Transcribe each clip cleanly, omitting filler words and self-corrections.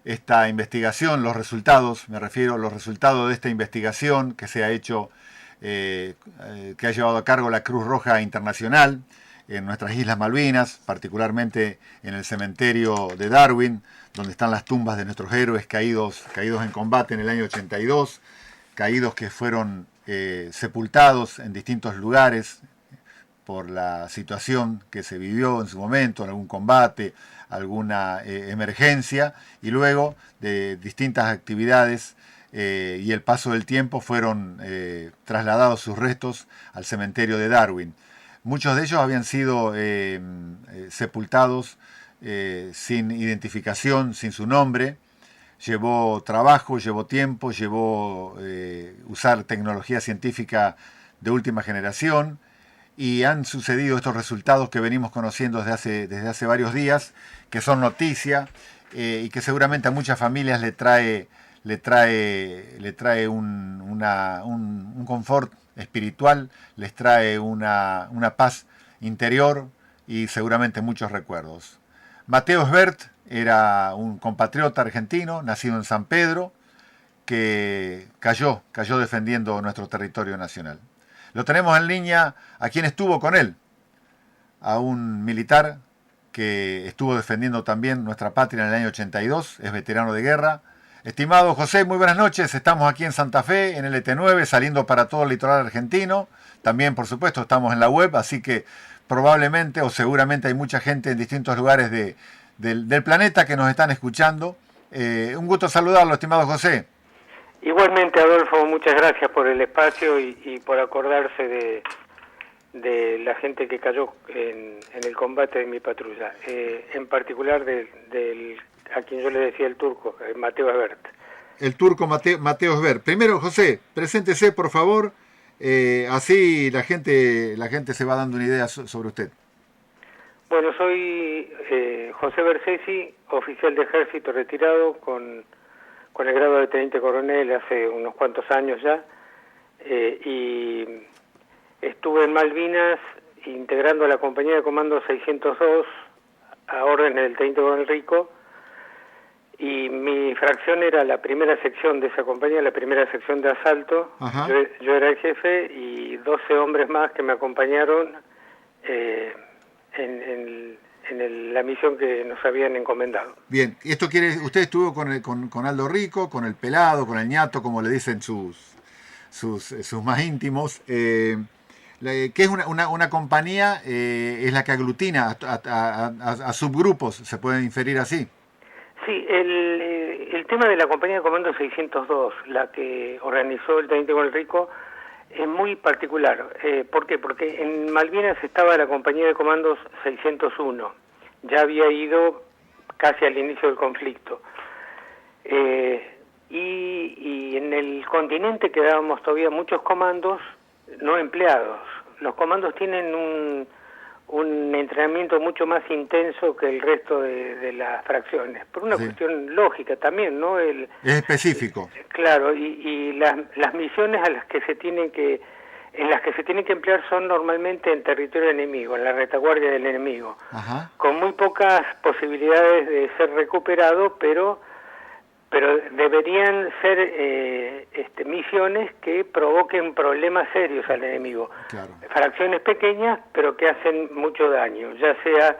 esta investigación, los resultados, me refiero a los resultados de esta investigación que se ha hecho, que ha llevado a cargo la Cruz Roja Internacional en nuestras Islas Malvinas, particularmente en el cementerio de Darwin, donde están las tumbas de nuestros héroes caídos en combate en el año 82, caídos que fueron sepultados en distintos lugares por la situación que se vivió en su momento, en algún combate, alguna emergencia, y luego de distintas actividades y el paso del tiempo fueron trasladados sus restos al cementerio de Darwin. Muchos de ellos habían sido sepultados sin identificación, sin su nombre. Llevó trabajo, llevó tiempo, llevó usar tecnología científica de última generación, y han sucedido estos resultados que venimos conociendo desde hace varios días, que son noticia y que seguramente a muchas familias le trae un confort espiritual, les trae una paz interior y seguramente muchos recuerdos. Mateo Sbert era un compatriota argentino, nacido en San Pedro, que cayó defendiendo nuestro territorio nacional. Lo tenemos en línea a quien estuvo con él, a un militar que estuvo defendiendo también nuestra patria en el año 82, es veterano de guerra. Estimado José, muy buenas noches. Estamos aquí en Santa Fe, en el ET9, saliendo para todo el litoral argentino. También, por supuesto, estamos en la web, así que probablemente o seguramente hay mucha gente en distintos lugares del planeta que nos están escuchando. Un gusto saludarlo, estimado José. Igualmente, Adolfo, muchas gracias por el espacio y por acordarse de la gente que cayó en el combate de mi patrulla, en particular a quien yo le decía el turco, Mateo Sbert. El turco Mateo Sbert. Primero, José, preséntese, por favor, así la gente se va dando una idea sobre usted. Bueno, soy José Bersesi, oficial de ejército retirado con el grado de teniente coronel hace unos cuantos años ya, y estuve en Malvinas integrando la compañía de comando 602 a órdenes del teniente coronel Rico, y mi fracción era la primera sección de esa compañía, la primera sección de asalto. Yo era el jefe y 12 hombres más que me acompañaron en la misión que nos habían encomendado. Bien, esto usted estuvo con Aldo Rico, con el Pelado, con el Ñato, como le dicen sus más íntimos, que es una compañía, es la que aglutina a subgrupos, se puede inferir así. Sí, el tema de la compañía de comando 602, la que organizó el teniente coronel Rico, es muy particular. ¿Por qué? Porque en Malvinas estaba la compañía de comandos 601. Ya había ido casi al inicio del conflicto. Y en el continente quedábamos todavía muchos comandos no empleados. Los comandos tienen un entrenamiento mucho más intenso que el resto de las fracciones, por una cuestión lógica también, ¿no? Es específico. Claro, y las misiones en las que se tienen que emplear son normalmente en territorio enemigo, en la retaguardia del enemigo, con muy pocas posibilidades de ser recuperado, pero deberían ser misiones que provoquen problemas serios al enemigo. Claro. Fracciones pequeñas, pero que hacen mucho daño, ya sea,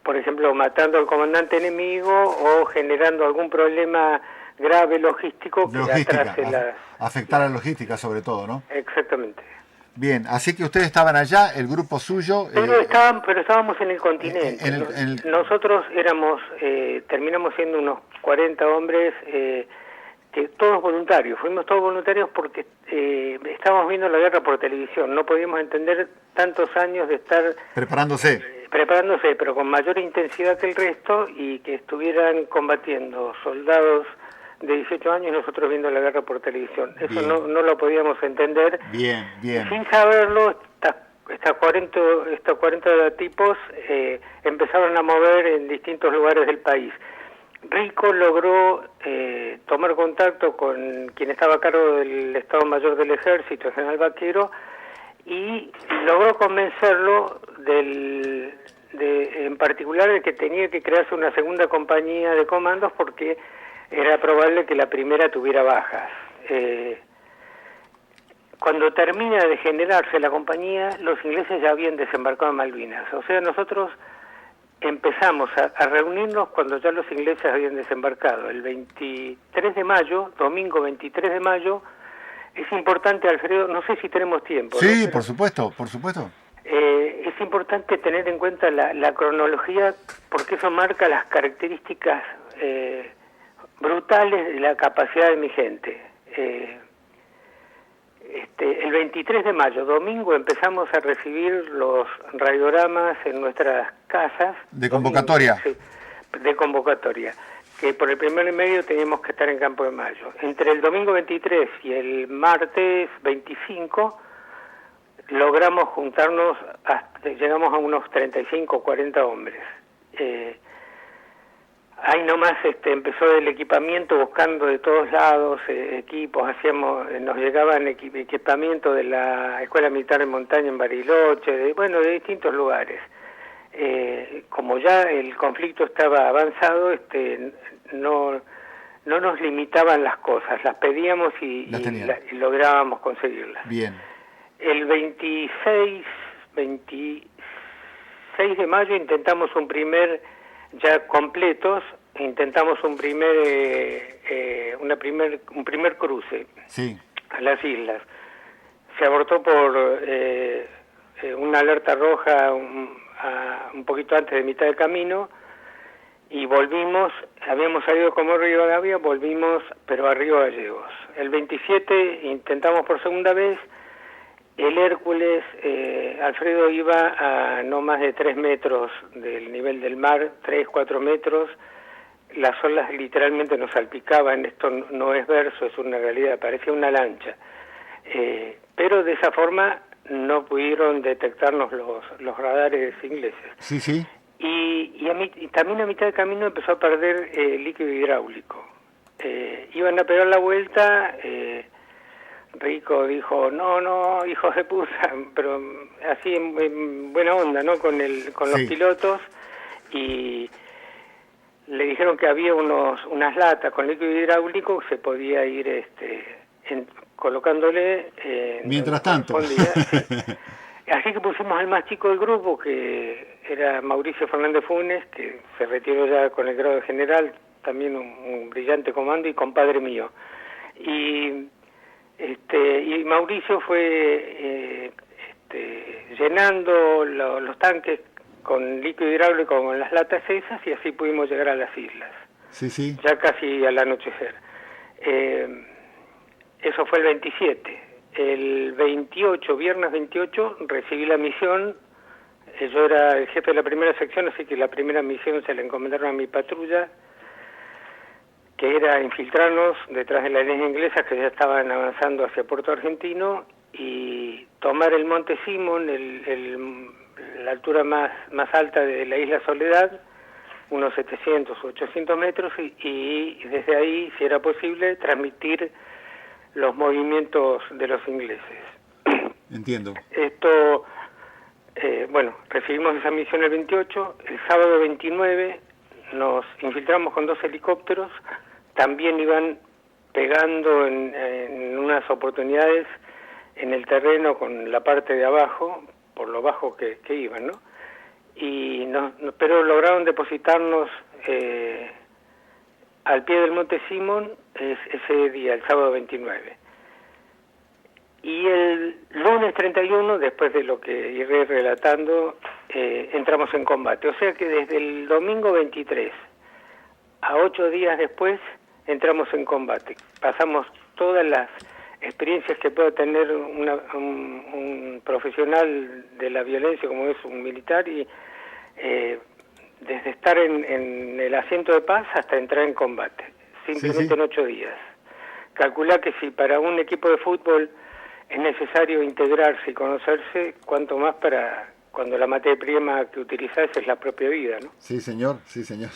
por ejemplo, matando al comandante enemigo o generando algún problema grave logístico que atrase afectar a la logística sobre todo, ¿no? Exactamente. Bien, así que ustedes estaban allá, el grupo suyo... Pero estábamos en el continente. Nosotros terminamos siendo unos 40 hombres, que todos voluntarios. Fuimos todos voluntarios porque estábamos viendo la guerra por televisión. No podíamos entender tantos años de estar... Preparándose, pero con mayor intensidad que el resto, y que estuvieran combatiendo soldados de 18 años y nosotros viendo la guerra por televisión. Eso no lo podíamos entender. Bien. Sin saberlo, estos 40 tipos empezaron a mover en distintos lugares del país. Rico logró tomar contacto con quien estaba a cargo del Estado Mayor del Ejército, el general Vaquero, y logró convencerlo en particular de que tenía que crearse una segunda compañía de comandos porque era probable que la primera tuviera bajas. Cuando termina de generarse la compañía, los ingleses ya habían desembarcado en Malvinas. O sea, nosotros empezamos a reunirnos cuando ya los ingleses habían desembarcado. El 23 de mayo, domingo 23 de mayo, es importante, Alfredo, no sé si tenemos tiempo. Sí, ¿no? por supuesto, por supuesto. Es importante tener en cuenta la cronología porque eso marca las características brutales de la capacidad de mi gente. El 23 de mayo, domingo, empezamos a recibir los radiogramas en nuestras casas. De convocatoria. Domingo, sí, de convocatoria. Que por el primer medio teníamos que estar en Campo de Mayo. Entre el domingo 23 y el martes 25 logramos juntarnos, llegamos a unos 35 o 40 hombres. Ahí nomás empezó el equipamiento buscando de todos lados equipos, nos llegaban equipamiento de la Escuela Militar de Montaña en Bariloche, de distintos lugares. Como ya el conflicto estaba avanzado, no nos limitaban las cosas, las pedíamos y lográbamos conseguirlas. Bien. El 26 de mayo intentamos un primer, ya completos, intentamos un primer cruce sí. a las islas. Se abortó por una alerta roja un poquito antes de mitad del camino y volvimos, habíamos salido como Río Rivadavia, volvimos pero a Río Gallegos. El 27 intentamos por segunda vez. El Hércules, Alfredo, iba a no más de 3 metros del nivel del mar, 3, 4 metros. Las olas literalmente nos salpicaban, esto no es verso, es una realidad, parecía una lancha. Pero de esa forma no pudieron detectarnos los radares ingleses. Sí, sí. Y también a mitad del camino empezó a perder líquido hidráulico. Iban a pegar la vuelta... Rico dijo, no, hijos de puta, pero así en buena onda, ¿no? Con los pilotos, y le dijeron que había unas latas con líquido hidráulico que se podía ir colocándole... Mientras tanto. Sí. Así que pusimos al más chico del grupo, que era Mauricio Fernández Funes, que se retiró ya con el grado de general, también un brillante comando y compadre mío. Y Mauricio fue llenando los tanques con líquido hidráulico con las latas esas y así pudimos llegar a las islas. Sí, sí. Ya casi al anochecer. Eso fue el 27. El 28, viernes 28, recibí la misión. Yo era el jefe de la primera sección, así que la primera misión se la encomendaron a mi patrulla, que era infiltrarnos detrás de las líneas inglesas que ya estaban avanzando hacia Puerto Argentino y tomar el Monte Simón, la altura más alta de la isla Soledad, unos 700 o 800 metros, y desde ahí, si era posible, transmitir los movimientos de los ingleses. Entiendo. Esto, recibimos esa misión el 28, el sábado 29 nos infiltramos con 2 helicópteros, también iban pegando en unas oportunidades en el terreno con la parte de abajo, por lo bajo que iban, ¿no? Pero lograron depositarnos al pie del Monte Simón ese día, el sábado 29. Y el lunes 31, después de lo que iré relatando, entramos en combate. O sea que desde el domingo 23 a 8 días después entramos en combate. Pasamos todas las experiencias que pueda tener un profesional de la violencia como es un militar, y desde estar en el asiento de paz hasta entrar en combate, simplemente en 8 días. Calcula que si para un equipo de fútbol es necesario integrarse y conocerse, cuanto más para cuando la materia prima que utilizás es la propia vida, ¿no? Sí, señor, sí, señor.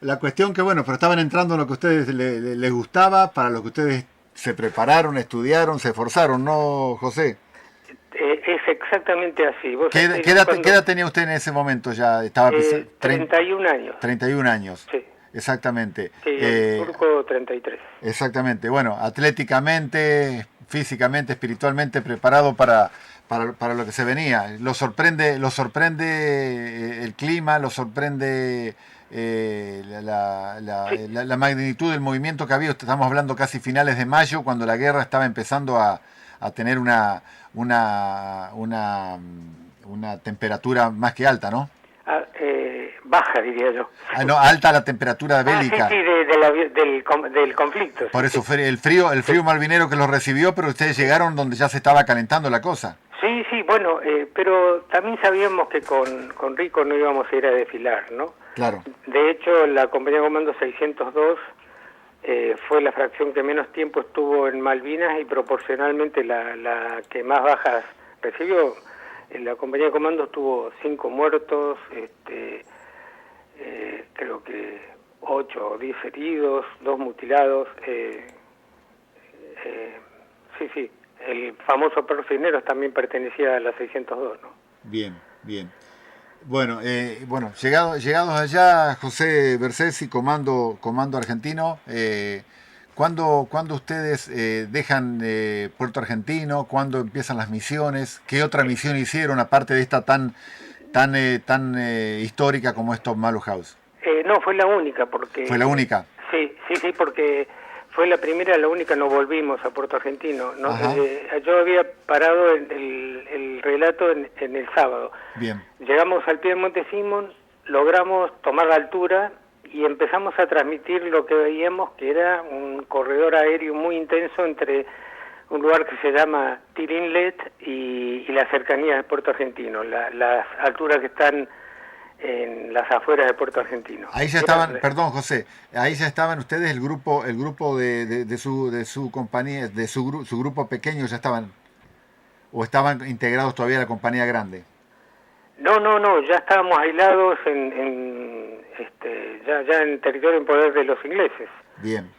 La cuestión que, pero estaban entrando en lo que a ustedes les gustaba, para lo que ustedes se prepararon, estudiaron, se esforzaron, ¿no, José? Es exactamente así. ¿Vos ¿Qué edad tenía usted en ese momento ya? Estaba 31 años. 31 años. Sí. Exactamente. Sí, el turco 33. Exactamente. Bueno, atléticamente, físicamente, espiritualmente preparado para lo que se venía. Lo sorprende el clima, lo sorprende la magnitud del movimiento que había. Estamos hablando casi finales de mayo, cuando la guerra estaba empezando a tener una temperatura más que alta, ¿no? Baja, diría yo. No, alta la temperatura bélica. Sí, del conflicto. Por eso, el frío malvinero que los recibió, pero ustedes llegaron donde ya se estaba calentando la cosa. Sí, bueno, pero también sabíamos que con Rico no íbamos a ir a desfilar, ¿no? Claro. De hecho, la compañía de comando 602 fue la fracción que menos tiempo estuvo en Malvinas y proporcionalmente la que más bajas recibió. La compañía de comandos tuvo 5 muertos, creo que 8 o 10 heridos, 2 mutilados. Sí, el famoso Perro Cisneros también pertenecía a la 602, ¿no? Bien. Bueno, llegados allá, José Bersesi, comando argentino, ¿cuándo ustedes dejan Puerto Argentino? ¿Cuándo empiezan las misiones? ¿Qué otra misión hicieron aparte de esta tan histórica como es Top Malo House? No, fue la única, porque... ¿Fue la única? Sí, porque fue la primera, la única, no volvimos a Puerto Argentino. ¿No? Yo había parado el relato en el sábado. Bien. Llegamos al pie del Monte Simón, logramos tomar la altura y empezamos a transmitir lo que veíamos, que era un corredor aéreo muy intenso entre un lugar que se llama Tir Inlet y la cercanía de Puerto Argentino, las alturas que están en las afueras de Puerto Argentino. Ahí ya estaban, perdón José, ahí ya estaban ustedes, el grupo de su compañía, de su grupo pequeño, ya estaban, o estaban integrados todavía a la compañía grande. No, ya estábamos aislados ya en territorio en poder de los ingleses. Bien.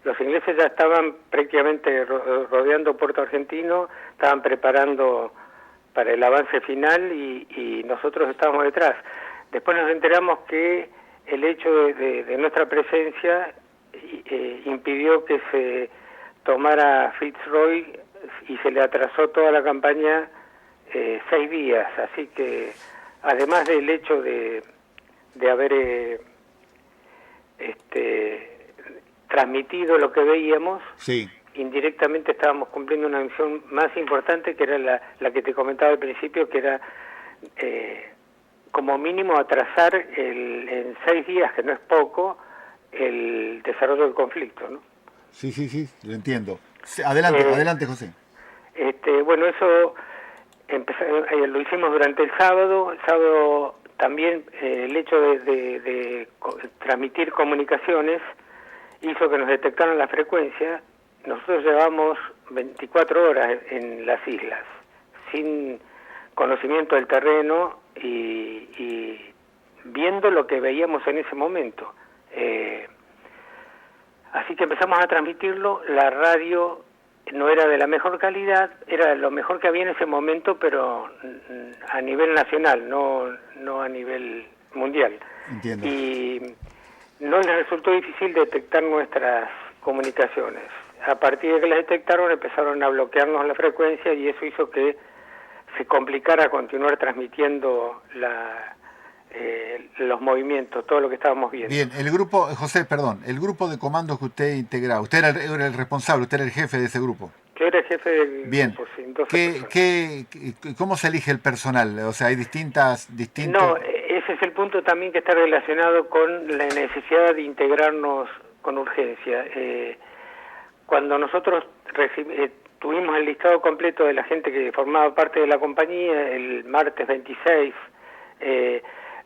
Los ingleses ya estaban prácticamente rodeando Puerto Argentino, estaban preparando para el avance final y nosotros estábamos detrás. Después nos enteramos que el hecho de nuestra presencia impidió que se tomara Fitzroy y se le atrasó toda la campaña 6 días, así que además del hecho de haber transmitido lo que veíamos, sí, indirectamente estábamos cumpliendo una misión más importante, que era la que te comentaba al principio, que era como mínimo atrasar en 6 días, que no es poco, el desarrollo del conflicto, ¿no? Sí, lo entiendo. Adelante, José. Bueno, eso lo hicimos durante el sábado. El sábado también el hecho de transmitir comunicaciones hizo que nos detectaran la frecuencia. Nosotros llevamos 24 horas en las islas, sin conocimiento del terreno y viendo lo que veíamos en ese momento. Así que empezamos a transmitirlo. La radio no era de la mejor calidad, era lo mejor que había en ese momento, pero a nivel nacional, no a nivel mundial. Entiendo. Y no les resultó difícil detectar nuestras comunicaciones. A partir de que las detectaron, empezaron a bloquearnos la frecuencia y eso hizo que se complicara continuar transmitiendo los movimientos, todo lo que estábamos viendo. Bien, el grupo de comandos que usted integraba, usted era el responsable, usted era el jefe de ese grupo. Yo era el jefe del Bien. grupo, sí, 12 personas. ¿Cómo se elige el personal? O sea, hay distintos... No, ese es el punto también que está relacionado con la necesidad de integrarnos con urgencia. Cuando nosotros tuvimos el listado completo de la gente que formaba parte de la compañía, el martes 26,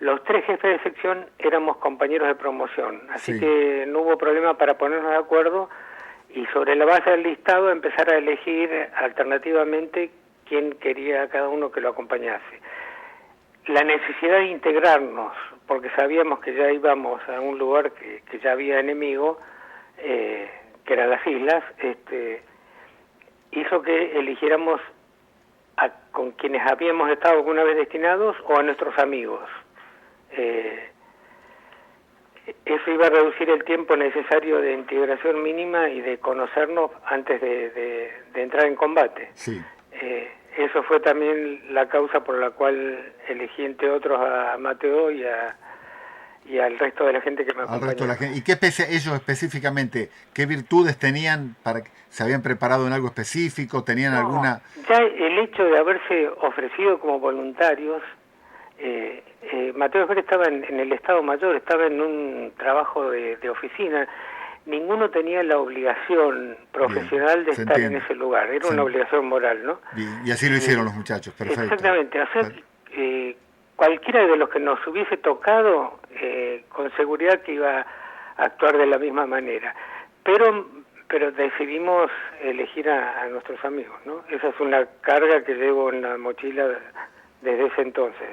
los 3 jefes de sección éramos compañeros de promoción, así que no hubo problema para ponernos de acuerdo y sobre la base del listado empezar a elegir alternativamente quién quería cada uno que lo acompañase. La necesidad de integrarnos, porque sabíamos que ya íbamos a un lugar que ya había enemigo, que eran las islas, hizo que eligiéramos con quienes habíamos estado alguna vez destinados o a nuestros amigos. Eso iba a reducir el tiempo necesario de integración mínima y de conocernos antes de entrar en combate. Sí. Eso fue también la causa por la cual elegí, entre otros, a Mateo y al resto de la gente que me acompañaba. Al resto de la gente. ¿Y qué ellos específicamente, qué virtudes tenían? ¿Se habían preparado en algo específico? ¿Tenían alguna...? Ya el hecho de haberse ofrecido como voluntarios, Mateo Esber estaba en el Estado Mayor, estaba en un trabajo de oficina. Ninguno tenía la obligación profesional de estar en ese lugar, era una obligación moral, ¿no? Y así lo hicieron los muchachos, perfecto. Exactamente, cualquiera de los que nos hubiese tocado, con seguridad que iba a actuar de la misma manera. Pero decidimos elegir a nuestros amigos, ¿no? Esa es una carga que llevo en la mochila desde ese entonces,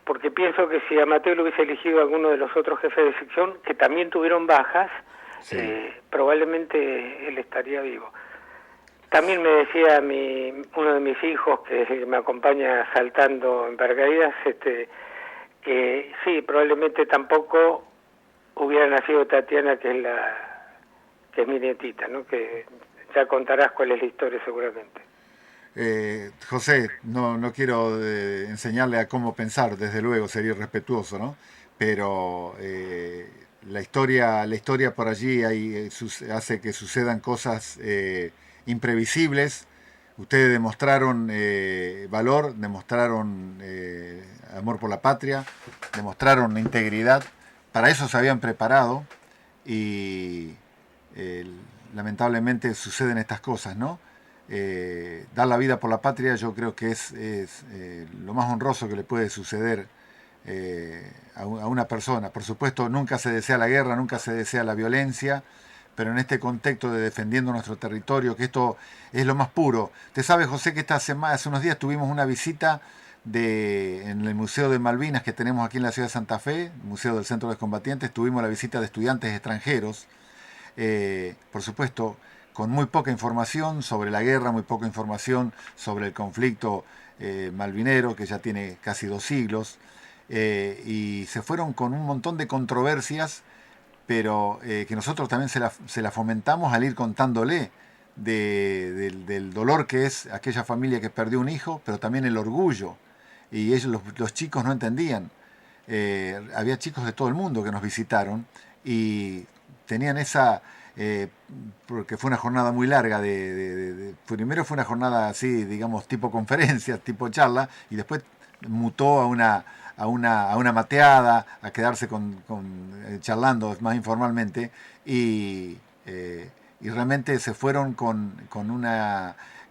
porque pienso que si a Mateo lo hubiese elegido alguno de los otros jefes de sección, que también tuvieron bajas, probablemente él estaría vivo. También me decía uno de mis hijos, que es el que me acompaña saltando en paracaídas, que sí, probablemente tampoco hubiera nacido Tatiana, que es mi nietita, ¿no? Que ya contarás cuál es la historia seguramente. José, no quiero enseñarle a cómo pensar, desde luego sería irrespetuoso, ¿no? Pero la historia por allí hace que sucedan cosas imprevisibles. Ustedes demostraron valor, demostraron amor por la patria, demostraron integridad. Para eso se habían preparado y lamentablemente suceden estas cosas, ¿no? Dar la vida por la patria yo creo que es lo más honroso que le puede suceder a una persona. Por supuesto, nunca se desea la guerra, nunca se desea la violencia, pero en este contexto de defendiendo nuestro territorio, que esto es lo más puro. Te sabes, José, que hace unos días tuvimos una visita en el Museo de Malvinas que tenemos aquí en la ciudad de Santa Fe, Museo del Centro de Combatientes. Tuvimos la visita de estudiantes extranjeros, por supuesto, con muy poca información sobre la guerra, muy poca información sobre el conflicto malvinero, que ya tiene casi 2 siglos, y se fueron con un montón de controversias, pero que nosotros también se la fomentamos al ir contándole del dolor que es aquella familia que perdió un hijo, pero también el orgullo, y ellos, los chicos no entendían. Había chicos de todo el mundo que nos visitaron y tenían esa... porque fue una jornada muy larga, primero fue una jornada así, digamos, tipo conferencia, tipo charla, y después mutó a una mateada, a quedarse charlando más informalmente, y realmente se fueron con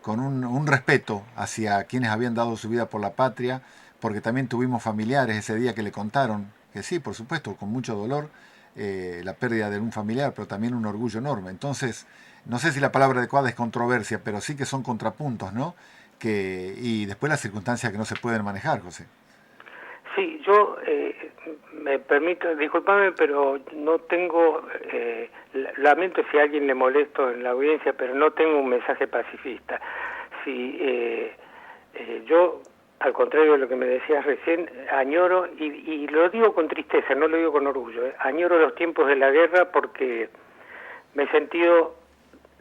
un respeto hacia quienes habían dado su vida por la patria, porque también tuvimos familiares ese día que le contaron que sí, por supuesto, con mucho dolor, la pérdida de un familiar, pero también un orgullo enorme. Entonces, no sé si la palabra adecuada es controversia, pero sí que son contrapuntos, ¿no? Y después las circunstancias que no se pueden manejar, José. Sí, yo me permito, disculpame, pero no tengo, lamento si a alguien le molesto en la audiencia, pero no tengo un mensaje pacifista. Si yo, al contrario de lo que me decías recién, añoro, y lo digo con tristeza, no lo digo con orgullo, añoro los tiempos de la guerra porque me he sentido,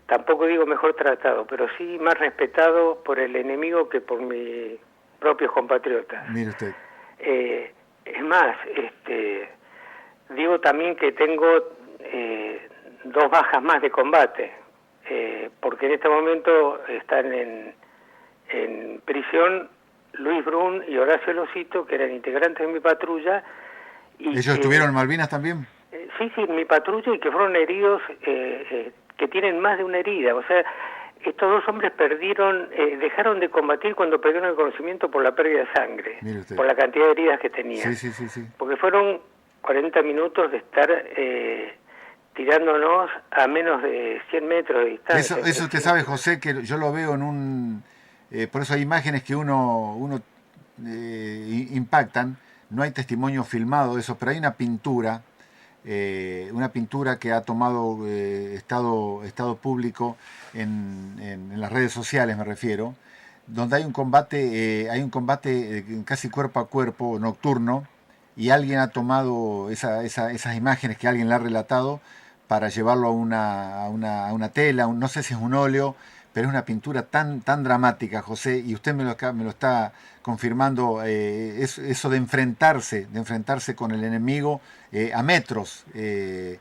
tampoco digo mejor tratado, pero sí más respetado por el enemigo que por mis propios compatriotas. Mire usted. Es más, digo también que tengo 2 bajas más de combate, porque en este momento están en prisión Luis Brun y Horacio Losito, que eran integrantes de mi patrulla. Y ¿ellos estuvieron en Malvinas también? Sí, en mi patrulla, y que fueron heridos, que tienen más de una herida. O sea, estos 2 hombres dejaron de combatir cuando perdieron el conocimiento por la pérdida de sangre, por la cantidad de heridas que tenían. Sí. Porque fueron 40 minutos de estar tirándonos a menos de 100 metros de distancia. Eso usted sabe, José, que yo lo veo por eso hay imágenes que uno impactan. No hay testimonio filmado de eso, pero hay una pintura que ha tomado estado público en las redes sociales, me refiero, donde hay un combate casi cuerpo a cuerpo, nocturno, y alguien ha tomado esas imágenes que alguien le ha relatado para llevarlo a una tela, no sé si es un óleo, pero es una pintura tan dramática, José, y usted me lo está confirmando, eso de enfrentarse con el enemigo a metros. Yo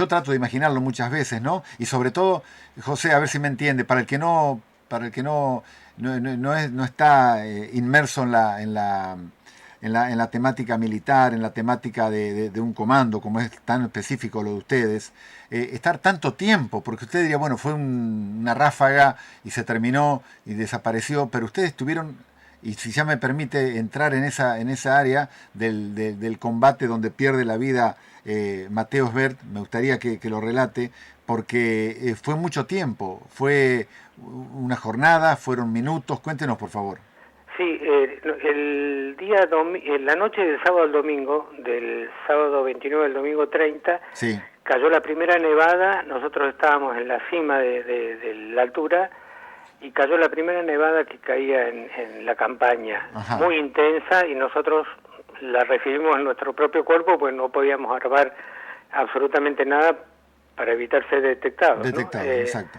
trato de imaginarlo muchas veces, ¿no? Y sobre todo, José, a ver si me entiende, para el que no está inmerso en la temática militar, en la temática de un comando, como es tan específico lo de ustedes, estar tanto tiempo, porque usted diría, bueno, fue una ráfaga y se terminó y desapareció, pero ustedes tuvieron, y si ya me permite entrar en esa área del combate donde pierde la vida Mateo Sbert, me gustaría que lo relate, porque fue mucho tiempo, fue una jornada, fueron minutos, cuéntenos por favor. Sí, la noche del sábado al domingo, del sábado 29 al domingo 30, Sí. cayó la primera nevada. Nosotros estábamos en la cima de la altura y cayó la primera nevada que caía en la campaña. Ajá. Muy intensa, y nosotros la recibimos en nuestro propio cuerpo, pues no podíamos grabar absolutamente nada para evitar ser detectados. Detectados, ¿no? Exacto.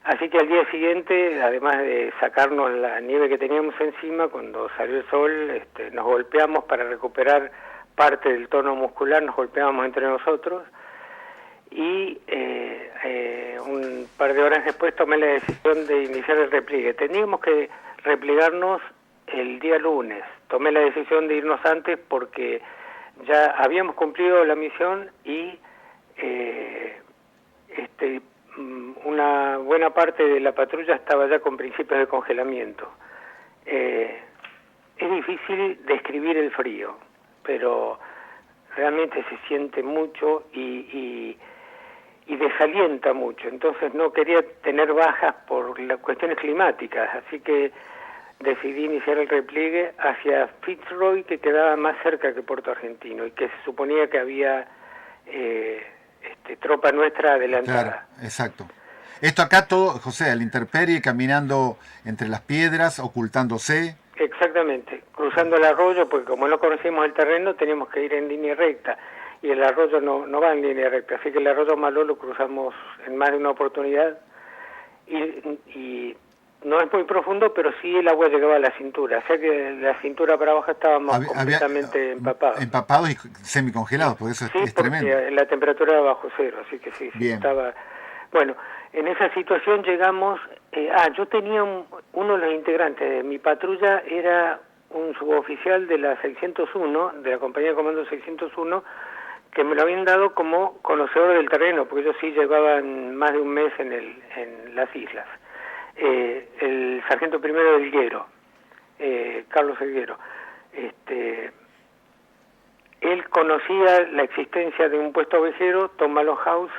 Así que al día siguiente, además de sacarnos la nieve que teníamos encima, cuando salió el sol, nos golpeamos para recuperar parte del tono muscular, nos golpeábamos entre nosotros, y un par de horas después tomé la decisión de iniciar el repliegue. Teníamos que replegarnos el día lunes. Tomé la decisión de irnos antes porque ya habíamos cumplido la misión y una buena parte de la patrulla estaba ya con principios de congelamiento. Es difícil describir el frío, pero realmente se siente mucho y desalienta mucho. Entonces no quería tener bajas por las cuestiones climáticas, así que decidí iniciar el repliegue hacia Fitzroy, que quedaba más cerca que Puerto Argentino y que se suponía que había tropa nuestra adelantada. Claro, exacto. Esto acá todo, José, a la intemperie, caminando entre las piedras, ocultándose. Exactamente, cruzando el arroyo, porque como no conocíamos el terreno, teníamos que ir en línea recta, y el arroyo no va en línea recta, así que el arroyo Maló lo cruzamos en más de una oportunidad, y no es muy profundo, pero sí el agua llegaba a la cintura, o sea que de la cintura para abajo estábamos completamente empapados. Empapados y semicongelados, porque eso es tremendo. Sí, la temperatura era bajo cero, así que sí estaba... Bueno, en esa situación llegamos... yo tenía uno de los integrantes de mi patrulla, era un suboficial de la 601, de la compañía de comando 601, que me lo habían dado como conocedor del terreno, porque ellos sí llevaban más de un mes en las islas. El sargento primero Elguero, Carlos Elguero, él conocía la existencia de un puesto ovejero, Tom Malone House,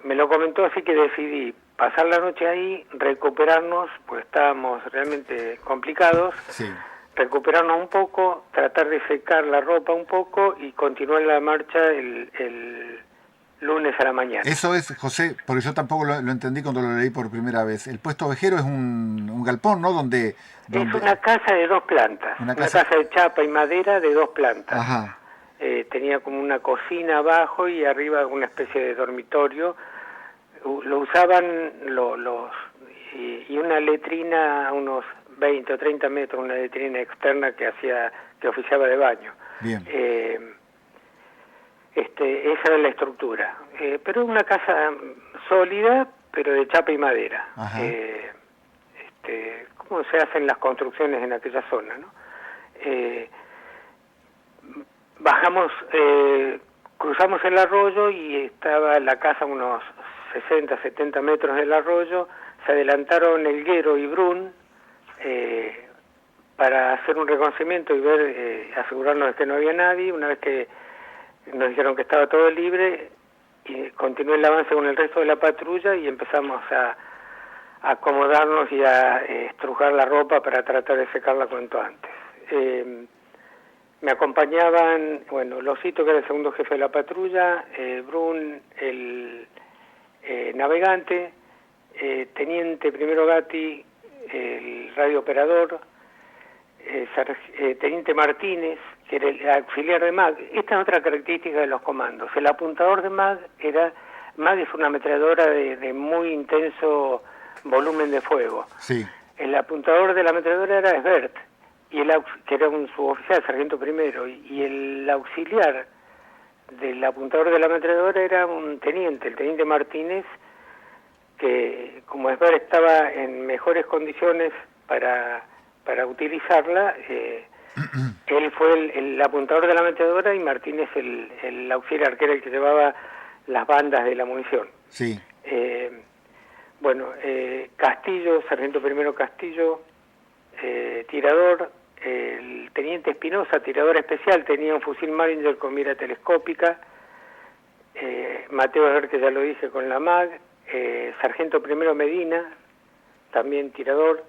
me lo comentó, así que decidí pasar la noche ahí, recuperarnos, pues estábamos realmente complicados, sí. Recuperarnos un poco, tratar de secar la ropa un poco y continuar la marcha el lunes a la mañana. Eso es, José, porque yo tampoco lo entendí cuando lo leí por primera vez. El puesto ovejero es un galpón, ¿no? Donde... Es una casa de 2 plantas, una casa de chapa y madera de 2 plantas. Ajá. Tenía como una cocina abajo y arriba una especie de dormitorio. Lo usaban y una letrina a unos 20 o 30 metros, una letrina externa que oficiaba de baño. Bien. Esa era la estructura. Pero es una casa sólida, pero de chapa y madera. Ajá. ¿Cómo se hacen las construcciones en aquella zona, no? Bajamos, cruzamos el arroyo y estaba la casa a unos 60, 70 metros del arroyo. Se adelantaron Elguero y Brun para hacer un reconocimiento y ver, asegurarnos de que no había nadie. Una vez que nos dijeron que estaba todo libre, y continué el avance con el resto de la patrulla y empezamos a acomodarnos y a estrujar la ropa para tratar de secarla cuanto antes. Me acompañaban, Losito, que era el segundo jefe de la patrulla, Brun, el navegante, teniente primero Gatti, el radiooperador, teniente Martínez, que era el auxiliar de MAG. Esta es otra característica de los comandos. El apuntador de MAG es una ametralladora de muy intenso volumen de fuego. Sí. El apuntador de la ametralladora era Esbert, que era un suboficial, sargento primero, y el auxiliar del apuntador de la ametralladora era un teniente, el teniente Martínez, que como Esbert estaba en mejores condiciones para utilizarla, él fue el apuntador de la ametralladora y Martínez el auxiliar, que era el que llevaba las bandas de la munición. Sí. Castillo, sargento primero Castillo, tirador, el teniente Espinosa, tirador especial, tenía un fusil Maringer con mira telescópica, Mateo Esbert, que ya lo dije, con la MAG, sargento primero Medina, también tirador,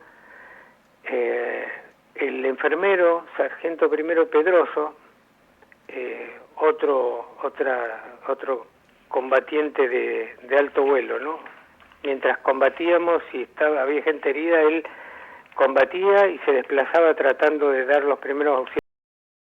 el enfermero, sargento primero Pedroso, otro combatiente de alto vuelo, ¿no? Mientras combatíamos y había gente herida, él combatía y se desplazaba tratando de dar los primeros auxilios.